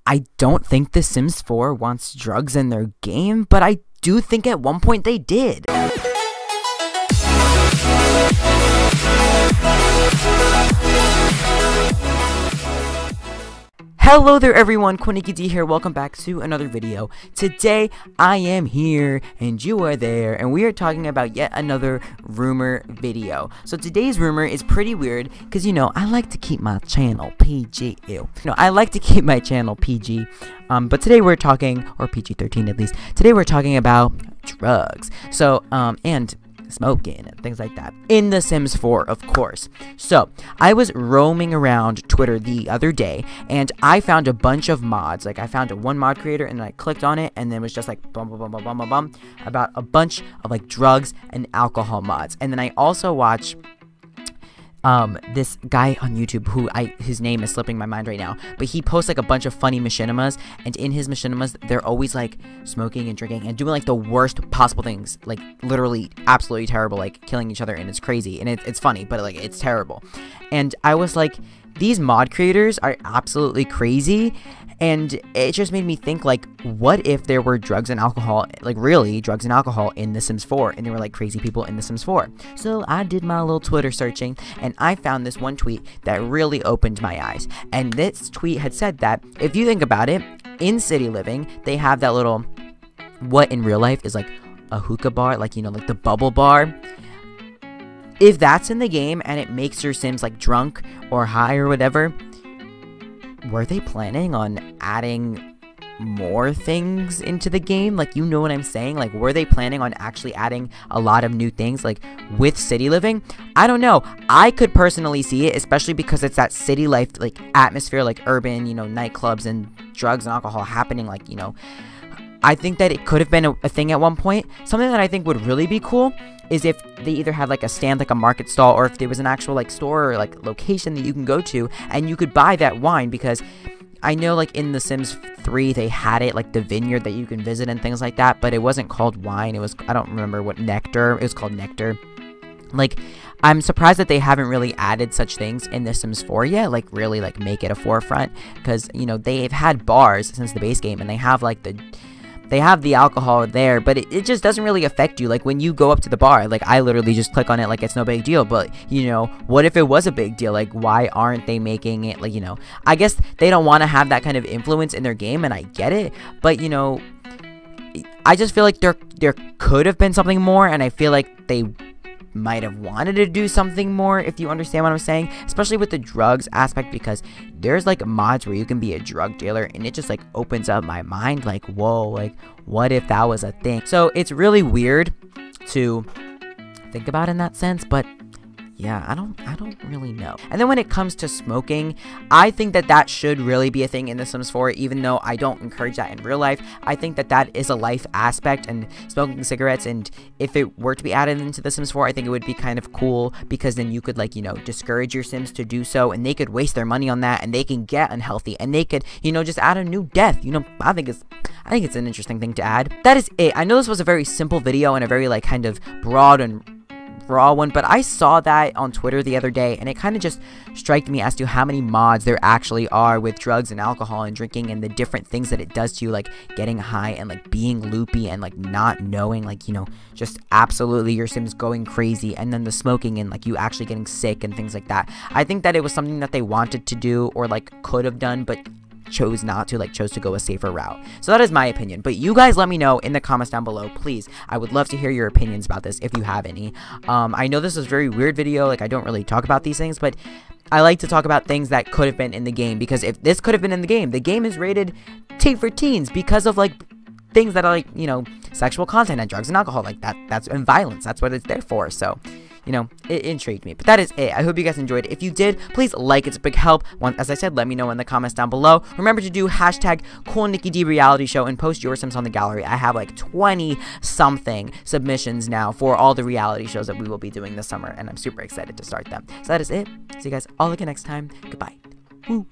I don't think The Sims 4 wants drugs in their game, but I do think at one point they did. Hello there everyone, Coolnickyd here, welcome back to another video. Today, I am here, and you are there, and we are talking about yet another rumor video. So today's rumor is pretty weird, because I like to keep my channel PG. I like to keep my channel PG, but today we're talking, or PG-13 at least, today we're talking about drugs. So, and smoking and things like that in The Sims 4, of course. So I was roaming around Twitter the other day and I found a bunch of mods. Like I found one mod creator and I clicked on it and then it was just like bum bum bum bum bum bum bum about a bunch of like drugs and alcohol mods. And then I also watched this guy on YouTube who his name is slipping my mind right now, but he posts like a bunch of funny machinimas, and in his machinimas they're always like smoking and drinking and doing like the worst possible things, like literally absolutely terrible, like killing each other, and it's crazy and it's funny, but like it's terrible. And I was like, these mod creators are absolutely crazy. And it just made me think, like, what if there were drugs and alcohol, like really drugs and alcohol in The Sims 4, and there were like crazy people in The Sims 4. So I did my little Twitter searching, and I found this one tweet that really opened my eyes. And this tweet had said that, if you think about it, in city living, they have that little, what in real life is like a hookah bar, like, like the bubble bar. If that's in the game and it makes your Sims like drunk or high or whatever, were they planning on adding more things into the game? Like, you know what I'm saying? Like, were they planning on actually adding a lot of new things, like, with city living? I don't know. I could personally see it, especially because it's that city life, like, atmosphere, like, urban, nightclubs and drugs and alcohol happening, like, I think that it could have been a thing at one point. Something that I think would really be cool is if they either had like a stand, like a market stall, or if there was an actual like store or like location that you can go to and you could buy that wine. Because I know like in The Sims 3 they had it, like the vineyard that you can visit and things like that, but it wasn't called wine. It was, I don't remember what, nectar. It was called nectar. Like, I'm surprised that they haven't really added such things in The Sims 4 yet, like really like make it a forefront, because they've had bars since the base game and they have like they have the alcohol there, but it just doesn't really affect you. Like, when you go up to the bar, like, I literally just click on it like it's no big deal. But, what if it was a big deal? Like, why aren't they making it, like, I guess they don't want to have that kind of influence in their game, and I get it. But, I just feel like there could have been something more, and I feel like they might have wanted to do something more, if you understand what I'm saying, especially with the drugs aspect, because there's like mods where you can be a drug dealer, and it just like opens up my mind, like, whoa, like, what if that was a thing? So it's really weird to think about in that sense, but yeah, I don't really know. And then when it comes to smoking, I think that should really be a thing in The Sims 4, even though I don't encourage that in real life. I think that is a life aspect, and smoking cigarettes, and if it were to be added into The Sims 4, I think it would be kind of cool, because then you could, like, discourage your Sims to do so, and they could waste their money on that, and they can get unhealthy, and they could, just add a new death. I think it's an interesting thing to add. That is it. I know this was a very simple video and a very, like, kind of broad and raw one, but I saw that on Twitter the other day, and it kind of just struck me as to how many mods there actually are with drugs and alcohol and drinking, and the different things that it does to you, like getting high and like being loopy and like not knowing, like, just absolutely your Sims going crazy, and then the smoking and like you actually getting sick and things like that. I think that it was something that they wanted to do, or like could have done, but chose not to, like chose to go a safer route. So that is my opinion, but you guys let me know in the comments down below, please. I would love to hear your opinions about this, if you have any. I know this is a very weird video, like I don't really talk about these things, but I like to talk about things that could have been in the game, because if this could have been in the game is rated T for teens because of like things that are like, sexual content and drugs and alcohol, like that's and violence. That's what it's there for. So it intrigued me. But that is it. I hope you guys enjoyed it. If you did, please like. It's a big help. As I said, let me know in the comments down below. Remember to do hashtag Coolnickyd reality show and post your Sims on the gallery. I have like 20-something submissions now for all the reality shows that we will be doing this summer, and I'm super excited to start them. So that is it. See you guys all again next time. Goodbye. Woo.